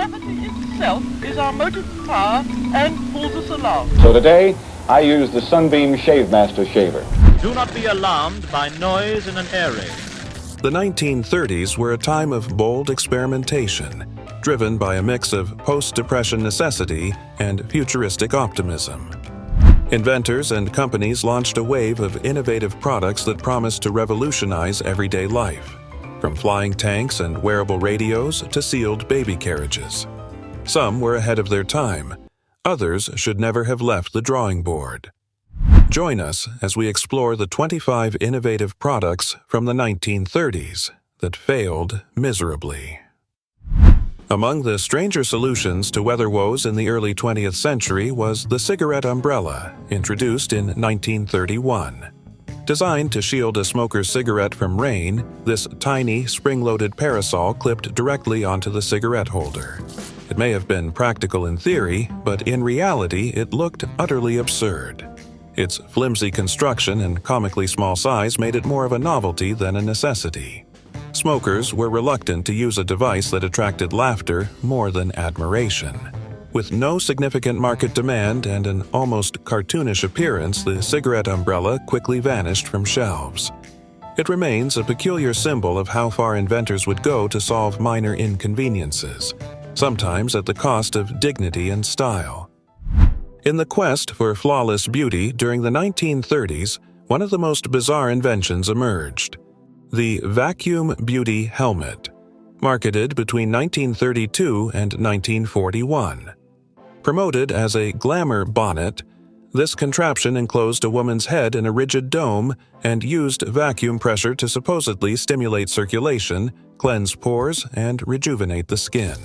gravity itself is our motive power and pulls us along. So today, I use the Sunbeam Shave Master shaver. Do not be alarmed by noise in an air raid. The 1930s were a time of bold experimentation, driven by a mix of post-Depression necessity and futuristic optimism. Inventors and companies launched a wave of innovative products that promised to revolutionize everyday life, from flying tanks and wearable radios to sealed baby carriages. Some were ahead of their time. Others should never have left the drawing board. Join us as we explore the 25 innovative products from the 1930s that failed miserably. Among the stranger solutions to weather woes in the early 20th century was the cigarette umbrella, introduced in 1931. Designed to shield a smoker's cigarette from rain, this tiny, spring-loaded parasol clipped directly onto the cigarette holder. It may have been practical in theory, but in reality it looked utterly absurd. Its flimsy construction and comically small size made it more of a novelty than a necessity. Smokers were reluctant to use a device that attracted laughter more than admiration. With no significant market demand and an almost cartoonish appearance, the cigarette umbrella quickly vanished from shelves. It remains a peculiar symbol of how far inventors would go to solve minor inconveniences, sometimes at the cost of dignity and style. In the quest for flawless beauty during the 1930s, one of the most bizarre inventions emerged: the vacuum beauty helmet, marketed between 1932 and 1941. Promoted as a glamour bonnet, this contraption enclosed a woman's head in a rigid dome and used vacuum pressure to supposedly stimulate circulation, cleanse pores, and rejuvenate the skin.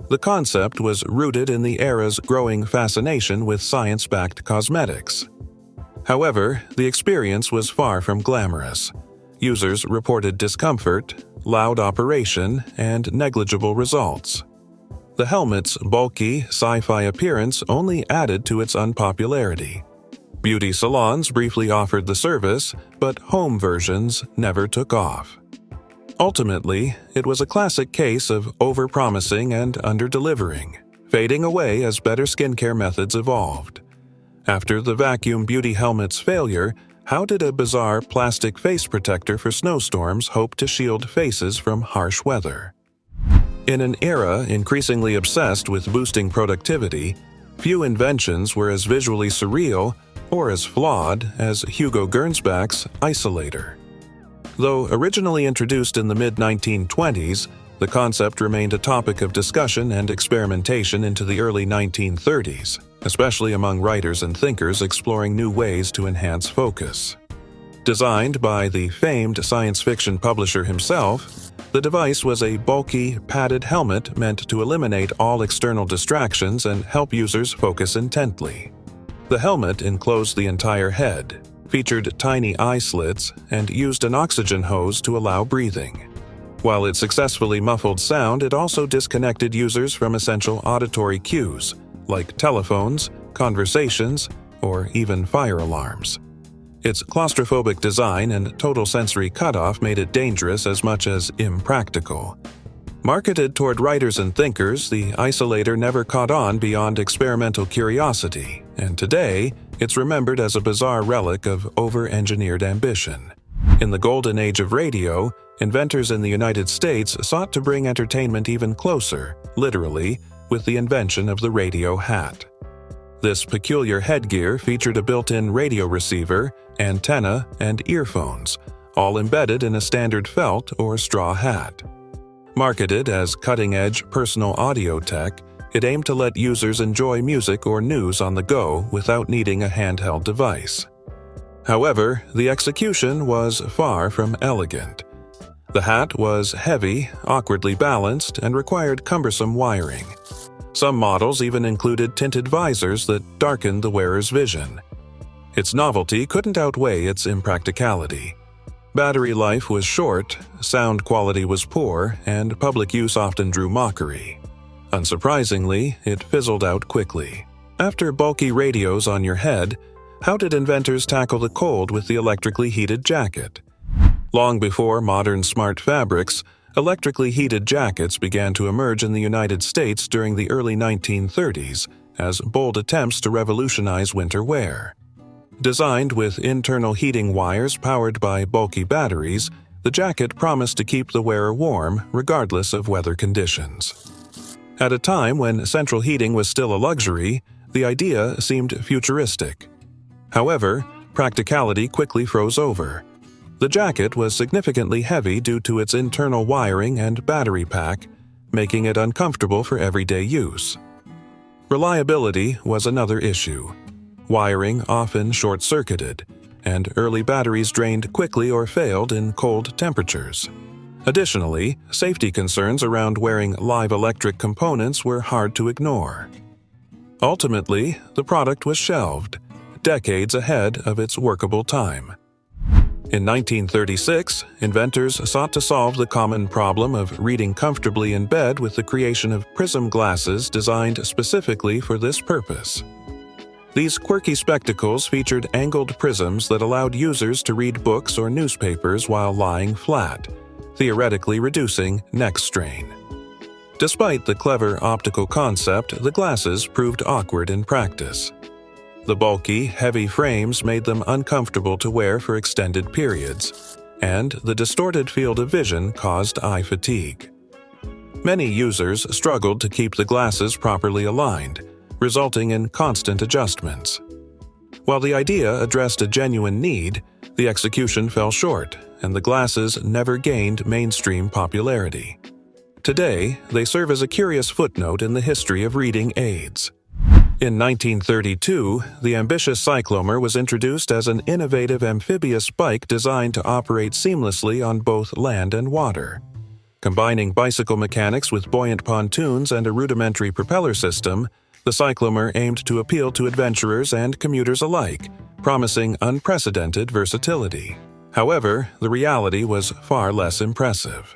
The concept was rooted in the era's growing fascination with science-backed cosmetics. However, the experience was far from glamorous. Users reported discomfort, loud operation, and negligible results. The helmet's bulky, sci-fi appearance only added to its unpopularity. Beauty salons briefly offered the service, but home versions never took off. Ultimately, it was a classic case of over-promising and under-delivering, fading away as better skincare methods evolved. After the vacuum beauty helmet's failure, how did a bizarre plastic face protector for snowstorms hope to shield faces from harsh weather? In an era increasingly obsessed with boosting productivity, few inventions were as visually surreal or as flawed as Hugo Gernsback's isolator. Though originally introduced in the mid-1920s, the concept remained a topic of discussion and experimentation into the early 1930s, especially among writers and thinkers exploring new ways to enhance focus. Designed by the famed science fiction publisher himself, the device was a bulky, padded helmet meant to eliminate all external distractions and help users focus intently. The helmet enclosed the entire head, featured tiny eye slits, and used an oxygen hose to allow breathing. While it successfully muffled sound, it also disconnected users from essential auditory cues, like telephones, conversations, or even fire alarms. Its claustrophobic design and total sensory cutoff made it dangerous as much as impractical. Marketed toward writers and thinkers, the isolator never caught on beyond experimental curiosity, and today, it's remembered as a bizarre relic of over-engineered ambition. In the golden age of radio, inventors in the United States sought to bring entertainment even closer, literally, with the invention of the radio hat. This peculiar headgear featured a built-in radio receiver, antenna, and earphones, all embedded in a standard felt or straw hat. Marketed as cutting-edge personal audio tech, it aimed to let users enjoy music or news on the go without needing a handheld device. However, the execution was far from elegant. The hat was heavy, awkwardly balanced, and required cumbersome wiring. Some models even included tinted visors that darkened the wearer's vision. Its novelty couldn't outweigh its impracticality. Battery life was short, sound quality was poor, and public use often drew mockery. Unsurprisingly, it fizzled out quickly. After bulky radios on your head, how did inventors tackle the cold with the electrically heated jacket? Long before modern smart fabrics, Electrically heated jackets began to emerge in the United States during the early 1930s as bold attempts to revolutionize winter wear. Designed with internal heating wires powered by bulky batteries, the jacket promised to keep the wearer warm regardless of weather conditions. At a time when central heating was still a luxury, the idea seemed futuristic. However, practicality quickly froze over. The jacket was significantly heavy due to its internal wiring and battery pack, making it uncomfortable for everyday use. Reliability was another issue. Wiring often short-circuited, and early batteries drained quickly or failed in cold temperatures. Additionally, safety concerns around wearing live electric components were hard to ignore. Ultimately, the product was shelved, decades ahead of its workable time. In 1936, inventors sought to solve the common problem of reading comfortably in bed with the creation of prism glasses designed specifically for this purpose. These quirky spectacles featured angled prisms that allowed users to read books or newspapers while lying flat, theoretically reducing neck strain. Despite the clever optical concept, the glasses proved awkward in practice. The bulky, heavy frames made them uncomfortable to wear for extended periods, and the distorted field of vision caused eye fatigue. Many users struggled to keep the glasses properly aligned, resulting in constant adjustments. While the idea addressed a genuine need, the execution fell short, and the glasses never gained mainstream popularity. Today, they serve as a curious footnote in the history of reading aids. In 1932, the ambitious cyclomer was introduced as an innovative amphibious bike designed to operate seamlessly on both land and water. Combining bicycle mechanics with buoyant pontoons and a rudimentary propeller system, the cyclomer aimed to appeal to adventurers and commuters alike, promising unprecedented versatility. However, the reality was far less impressive.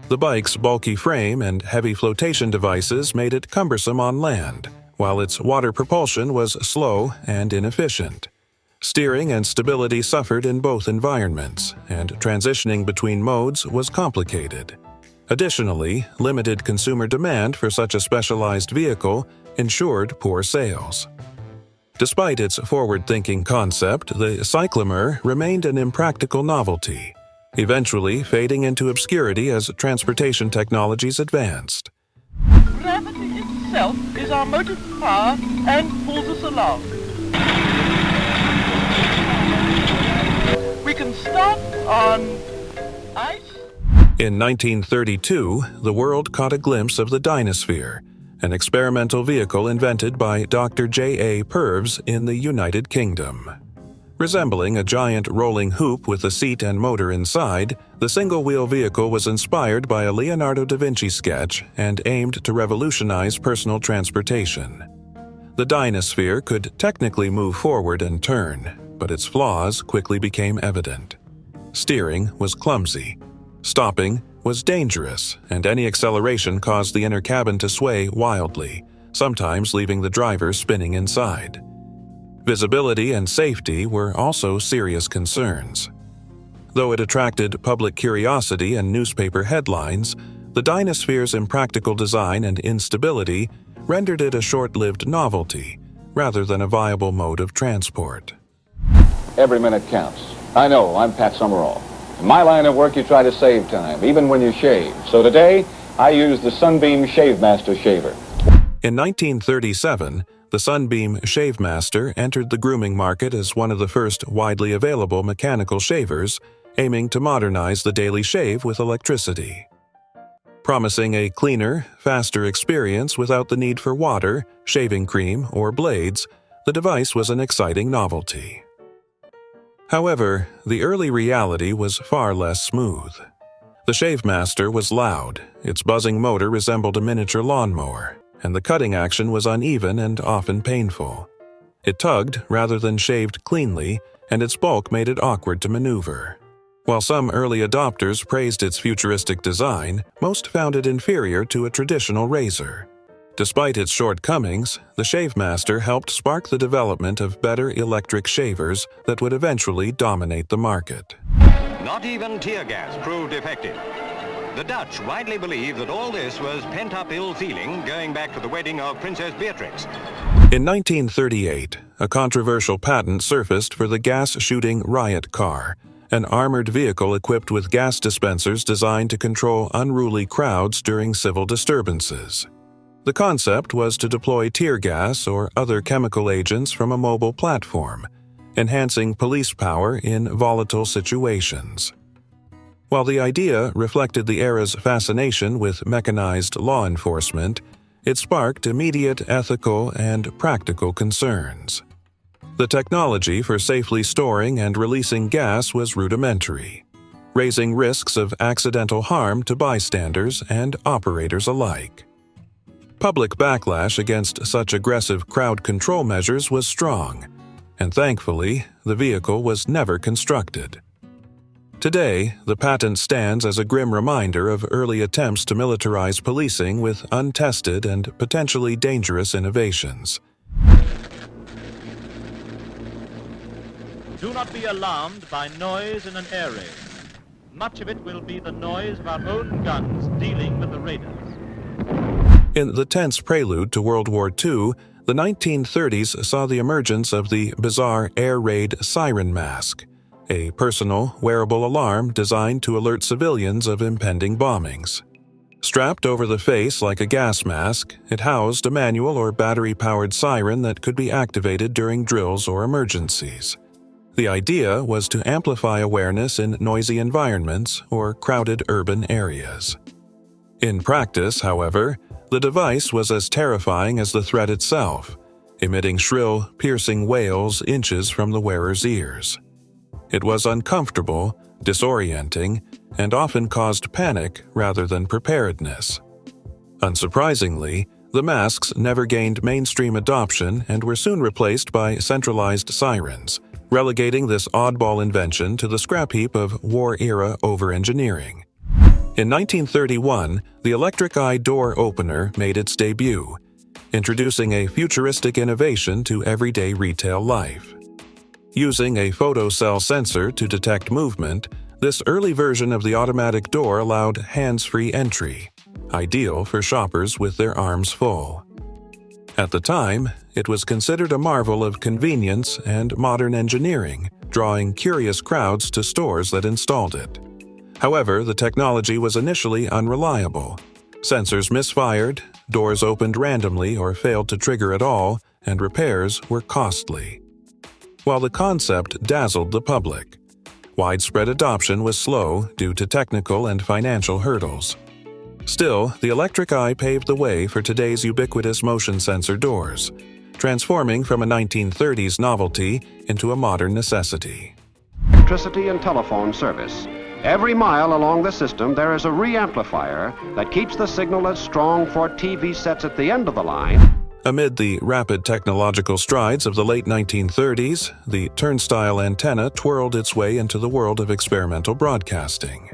The bike's bulky frame and heavy flotation devices made it cumbersome on land, while its water propulsion was slow and inefficient. Steering and stability suffered in both environments, and transitioning between modes was complicated. Additionally, limited consumer demand for such a specialized vehicle ensured poor sales. Despite its forward-thinking concept, the cyclomer remained an impractical novelty, eventually fading into obscurity as transportation technologies advanced. Gravity itself is our motive power and pulls us along. We can start on ice. In 1932, the world caught a glimpse of the Dynasphere, an experimental vehicle invented by Dr. J.A. Purves in the United Kingdom. Resembling a giant rolling hoop with a seat and motor inside, the single-wheel vehicle was inspired by a Leonardo da Vinci sketch and aimed to revolutionize personal transportation. The Dynasphere could technically move forward and turn, but its flaws quickly became evident. Steering was clumsy. Stopping was dangerous, and any acceleration caused the inner cabin to sway wildly, sometimes leaving the driver spinning inside. Visibility and safety were also serious concerns. Though it attracted public curiosity and newspaper headlines, the Dynasphere's impractical design and instability rendered it a short-lived novelty, rather than a viable mode of transport. Every minute counts. I know, I'm Pat Summerall. In my line of work, you try to save time, even when you shave. So today, I use the Sunbeam Shave Master Shaver. In 1937, the Sunbeam Shave Master entered the grooming market as one of the first widely available mechanical shavers, aiming to modernize the daily shave with electricity. Promising a cleaner, faster experience without the need for water, shaving cream, or blades, the device was an exciting novelty. However, the early reality was far less smooth. The Shave Master was loud, its buzzing motor resembled a miniature lawnmower, and the cutting action was uneven and often painful. It tugged rather than shaved cleanly, and its bulk made it awkward to maneuver. While some early adopters praised its futuristic design, most found it inferior to a traditional razor. Despite its shortcomings, the Shave Master helped spark the development of better electric shavers that would eventually dominate the market. Not even tear gas proved effective. The Dutch widely believe that all this was pent-up ill-feeling going back to the wedding of Princess Beatrix. In 1938, a controversial patent surfaced for the gas-shooting riot car, an armored vehicle equipped with gas dispensers designed to control unruly crowds during civil disturbances. The concept was to deploy tear gas or other chemical agents from a mobile platform, enhancing police power in volatile situations. While the idea reflected the era's fascination with mechanized law enforcement, it sparked immediate ethical and practical concerns. The technology for safely storing and releasing gas was rudimentary, raising risks of accidental harm to bystanders and operators alike. Public backlash against such aggressive crowd control measures was strong, and thankfully, the vehicle was never constructed. Today, the patent stands as a grim reminder of early attempts to militarize policing with untested and potentially dangerous innovations. Do not be alarmed by noise in an air raid. Much of it will be the noise of our own guns dealing with the raiders. In the tense prelude to World War II, the 1930s saw the emergence of the bizarre air raid siren mask, a personal, wearable alarm designed to alert civilians of impending bombings. Strapped over the face like a gas mask, it housed a manual or battery-powered siren that could be activated during drills or emergencies. The idea was to amplify awareness in noisy environments or crowded urban areas. In practice, however, the device was as terrifying as the threat itself, emitting shrill, piercing wails inches from the wearer's ears. It was uncomfortable, disorienting, and often caused panic rather than preparedness. Unsurprisingly, the masks never gained mainstream adoption and were soon replaced by centralized sirens, relegating this oddball invention to the scrap heap of war-era over-engineering. In 1931, the electric eye door opener made its debut, introducing a futuristic innovation to everyday retail life. Using a photocell sensor to detect movement, this early version of the automatic door allowed hands-free entry, ideal for shoppers with their arms full. At the time, it was considered a marvel of convenience and modern engineering, drawing curious crowds to stores that installed it. However, the technology was initially unreliable. Sensors misfired, doors opened randomly or failed to trigger at all, and repairs were costly. While the concept dazzled the public, widespread adoption was slow due to technical and financial hurdles. Still, the electric eye paved the way for today's ubiquitous motion sensor doors, transforming from a 1930s novelty into a modern necessity. Electricity and telephone service. Every mile along the system there is a reamplifier that keeps the signal as strong for TV sets at the end of the line. Amid the rapid technological strides of the late 1930s, the turnstile antenna twirled its way into the world of experimental broadcasting.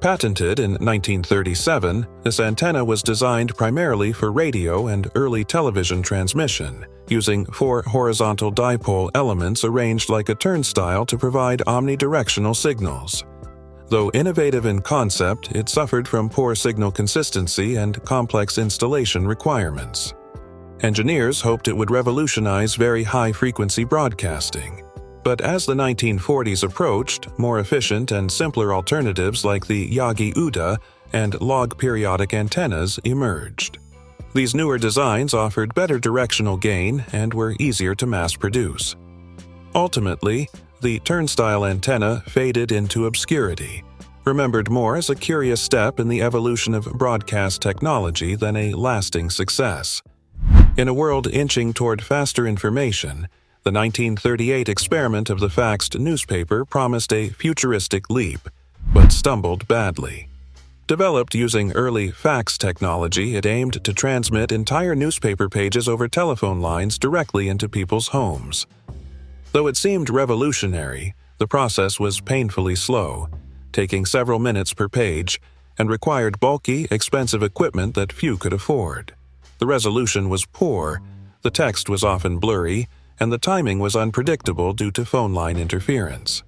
Patented in 1937, this antenna was designed primarily for radio and early television transmission, using 4 horizontal dipole elements arranged like a turnstile to provide omnidirectional signals. Though innovative in concept, it suffered from poor signal consistency and complex installation requirements. Engineers hoped it would revolutionize very high-frequency broadcasting. But as the 1940s approached, more efficient and simpler alternatives like the Yagi-Uda and log periodic antennas emerged. These newer designs offered better directional gain and were easier to mass-produce. Ultimately, the turnstile antenna faded into obscurity, remembered more as a curious step in the evolution of broadcast technology than a lasting success. In a world inching toward faster information, the 1938 experiment of the faxed newspaper promised a futuristic leap, but stumbled badly. Developed using early fax technology, it aimed to transmit entire newspaper pages over telephone lines directly into people's homes. Though it seemed revolutionary, the process was painfully slow, taking several minutes per page, and required bulky, expensive equipment that few could afford. The resolution was poor, the text was often blurry, and the timing was unpredictable due to phone line interference.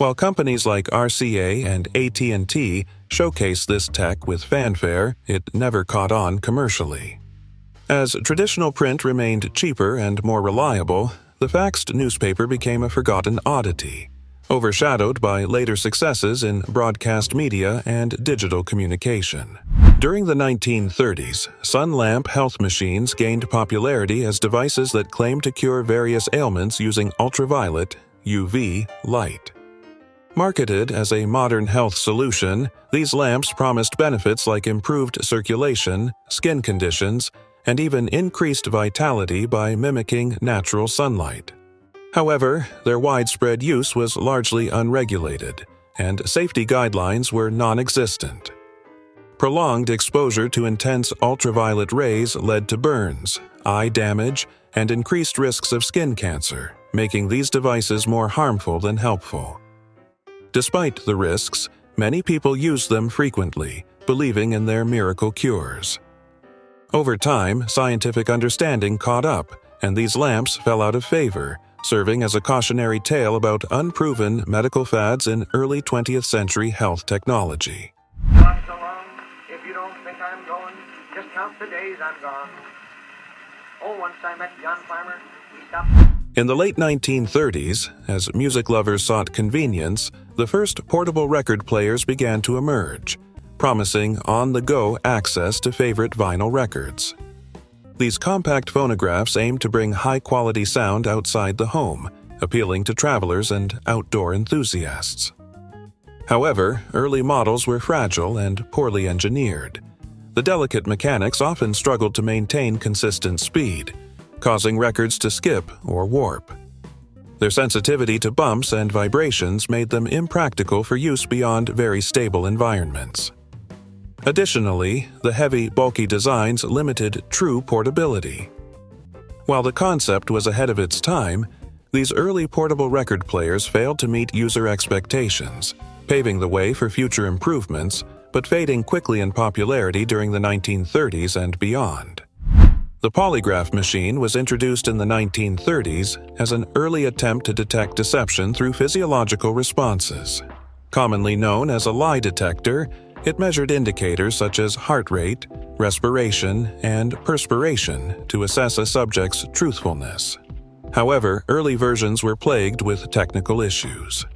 While companies like RCA and AT&T showcased this tech with fanfare, it never caught on commercially. As traditional print remained cheaper and more reliable, the faxed newspaper became a forgotten oddity, overshadowed by later successes in broadcast media and digital communication. During the 1930s, sun lamp health machines gained popularity as devices that claimed to cure various ailments using ultraviolet, UV, light. Marketed as a modern health solution, these lamps promised benefits like improved circulation, skin conditions, and even increased vitality by mimicking natural sunlight. However, their widespread use was largely unregulated, and safety guidelines were non-existent. Prolonged exposure to intense ultraviolet rays led to burns, eye damage, and increased risks of skin cancer, making these devices more harmful than helpful. Despite the risks, many people used them frequently, believing in their miracle cures. Over time, scientific understanding caught up, and these lamps fell out of favor, serving as a cautionary tale about unproven medical fads in early 20th century health technology. Not so long, if you don't think I'm going, just count the days I'm gone. Oh, once I met John Farmer, he stopped. In the late 1930s, as music lovers sought convenience, the first portable record players began to emerge, promising on-the-go access to favorite vinyl records. These compact phonographs aimed to bring high-quality sound outside the home, appealing to travelers and outdoor enthusiasts. However, early models were fragile and poorly engineered. The delicate mechanics often struggled to maintain consistent speed, causing records to skip or warp. Their sensitivity to bumps and vibrations made them impractical for use beyond very stable environments. Additionally, the heavy, bulky designs limited true portability. While the concept was ahead of its time, these early portable record players failed to meet user expectations, paving the way for future improvements, but fading quickly in popularity during the 1930s and beyond. The polygraph machine was introduced in the 1930s as an early attempt to detect deception through physiological responses. Commonly known as a lie detector, it measured indicators such as heart rate, respiration, and perspiration to assess a subject's truthfulness. However, early versions were plagued with technical issues.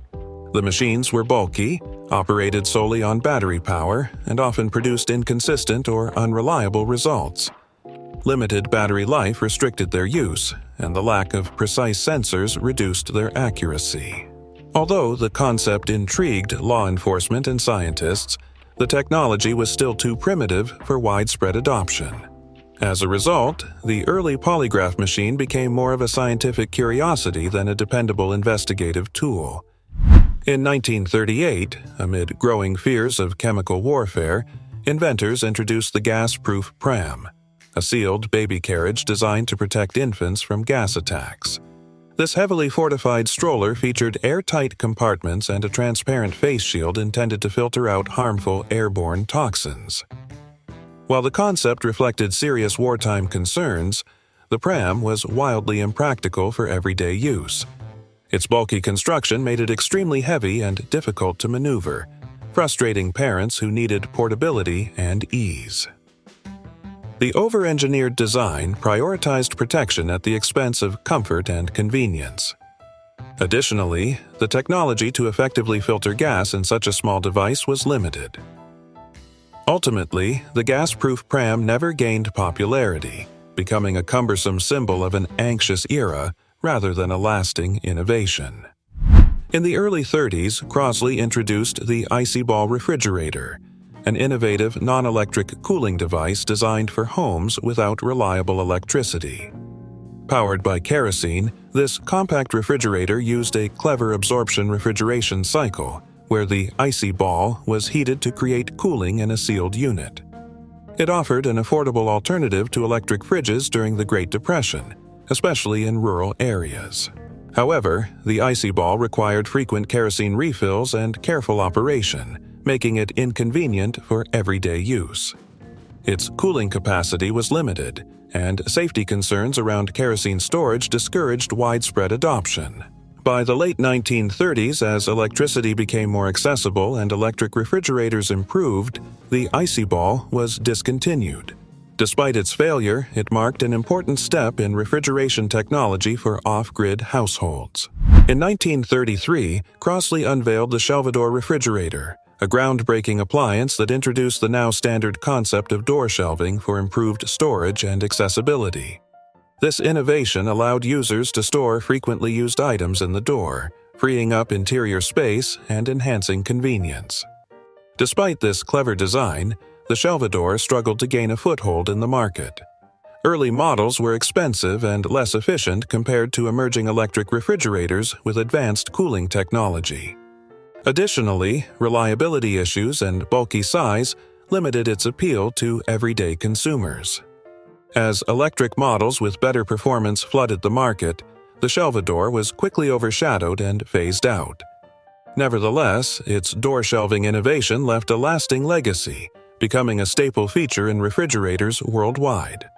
The machines were bulky, operated solely on battery power, and often produced inconsistent or unreliable results. Limited battery life restricted their use, and the lack of precise sensors reduced their accuracy. Although the concept intrigued law enforcement and scientists, the technology was still too primitive for widespread adoption. As a result, the early polygraph machine became more of a scientific curiosity than a dependable investigative tool. In 1938, amid growing fears of chemical warfare, inventors introduced the gas-proof pram, a sealed baby carriage designed to protect infants from gas attacks. This heavily fortified stroller featured airtight compartments and a transparent face shield intended to filter out harmful airborne toxins. While the concept reflected serious wartime concerns, the pram was wildly impractical for everyday use. Its bulky construction made it extremely heavy and difficult to maneuver, frustrating parents who needed portability and ease. The over-engineered design prioritized protection at the expense of comfort and convenience. Additionally, the technology to effectively filter gas in such a small device was limited. Ultimately, the gas-proof pram never gained popularity, becoming a cumbersome symbol of an anxious era rather than a lasting innovation. In the early 30s, Crosley introduced the icy ball refrigerator, an innovative non-electric cooling device designed for homes without reliable electricity. Powered by kerosene, this compact refrigerator used a clever absorption refrigeration cycle, where the icy ball was heated to create cooling in a sealed unit. It offered an affordable alternative to electric fridges during the Great Depression, especially in rural areas. However, the icy ball required frequent kerosene refills and careful operation, making it inconvenient for everyday use. Its cooling capacity was limited, and safety concerns around kerosene storage discouraged widespread adoption. By the late 1930s, as electricity became more accessible and electric refrigerators improved, the Icy Ball was discontinued. Despite its failure, it marked an important step in refrigeration technology for off-grid households. In 1933, Crossley unveiled the Shelvador refrigerator, a groundbreaking appliance that introduced the now standard concept of door shelving for improved storage and accessibility. This innovation allowed users to store frequently used items in the door, freeing up interior space and enhancing convenience. Despite this clever design, the Shelvador struggled to gain a foothold in the market. Early models were expensive and less efficient compared to emerging electric refrigerators with advanced cooling technology. Additionally, reliability issues and bulky size limited its appeal to everyday consumers. As electric models with better performance flooded the market, the Shelvador was quickly overshadowed and phased out. Nevertheless, its door shelving innovation left a lasting legacy, becoming a staple feature in refrigerators worldwide.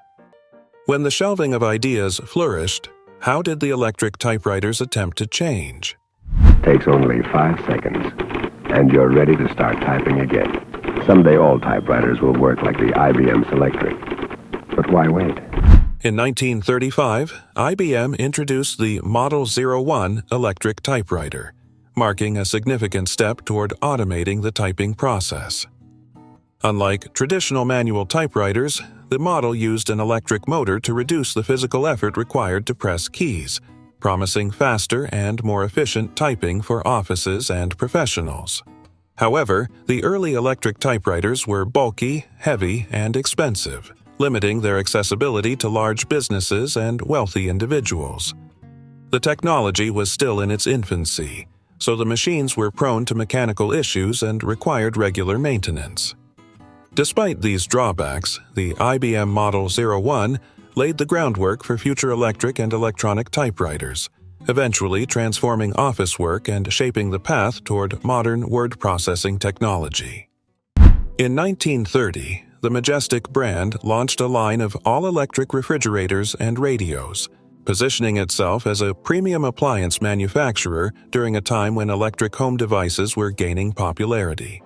When the shelving of ideas flourished, how did the electric typewriters attempt to change? Takes only 5 seconds, and you're ready to start typing again. Someday all typewriters will work like the IBM Selectric. But why wait? In 1935, IBM introduced the Model 01 electric typewriter, marking a significant step toward automating the typing process. Unlike traditional manual typewriters, the model used an electric motor to reduce the physical effort required to press keys, promising faster and more efficient typing for offices and professionals. However, the early electric typewriters were bulky, heavy, and expensive, limiting their accessibility to large businesses and wealthy individuals. The technology was still in its infancy, so the machines were prone to mechanical issues and required regular maintenance. Despite these drawbacks, the IBM Model 01 laid the groundwork for future electric and electronic typewriters, eventually transforming office work and shaping the path toward modern word processing technology. In 1930, the Majestic brand launched a line of all-electric refrigerators and radios, positioning itself as a premium appliance manufacturer during a time when electric home devices were gaining popularity.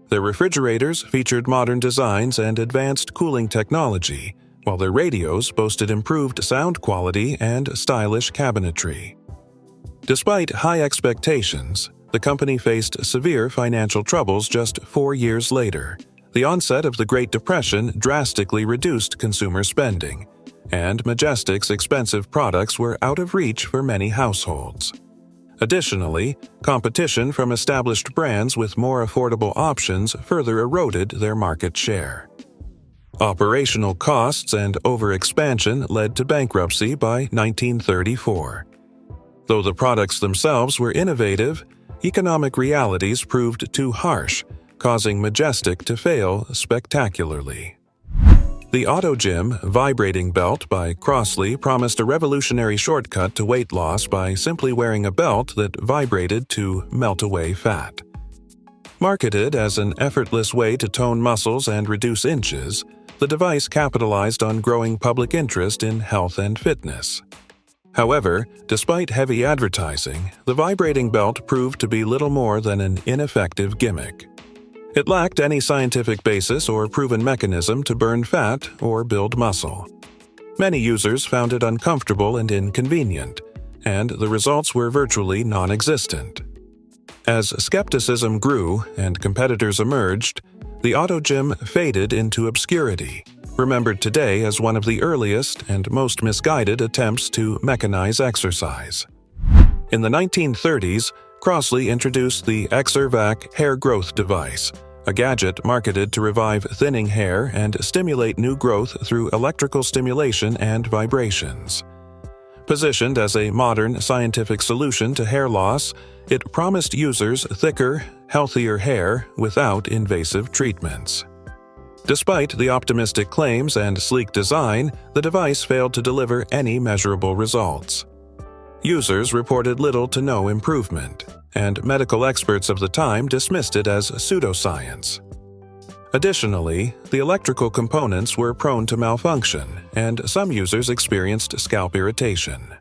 Their refrigerators featured modern designs and advanced cooling technology, while their radios boasted improved sound quality and stylish cabinetry. Despite high expectations, the company faced severe financial troubles just 4 years later. The onset of the Great Depression drastically reduced consumer spending, and Majestic's expensive products were out of reach for many households. Additionally, competition from established brands with more affordable options further eroded their market share. Operational costs and overexpansion led to bankruptcy by 1934. Though the products themselves were innovative, economic realities proved too harsh, causing Majestic to fail spectacularly. The AutoGym vibrating belt by Crossley promised a revolutionary shortcut to weight loss by simply wearing a belt that vibrated to melt away fat. Marketed as an effortless way to tone muscles and reduce inches, the device capitalized on growing public interest in health and fitness. However, despite heavy advertising, the vibrating belt proved to be little more than an ineffective gimmick. It lacked any scientific basis or proven mechanism to burn fat or build muscle. Many users found it uncomfortable and inconvenient, and the results were virtually non-existent. As skepticism grew and competitors emerged, the AutoGym faded into obscurity, remembered today as one of the earliest and most misguided attempts to mechanize exercise. In the 1930s, Crossley introduced the Exervac hair growth device, a gadget marketed to revive thinning hair and stimulate new growth through electrical stimulation and vibrations. Positioned as a modern scientific solution to hair loss, it promised users thicker, healthier hair without invasive treatments. Despite the optimistic claims and sleek design, the device failed to deliver any measurable results. Users reported little to no improvement, and medical experts of the time dismissed it as pseudoscience. Additionally, the electrical components were prone to malfunction, and some users experienced scalp irritation.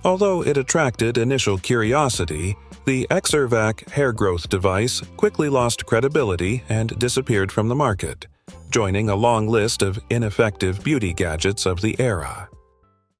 Although it attracted initial curiosity, the Exervac hair growth device quickly lost credibility and disappeared from the market, joining a long list of ineffective beauty gadgets of the era.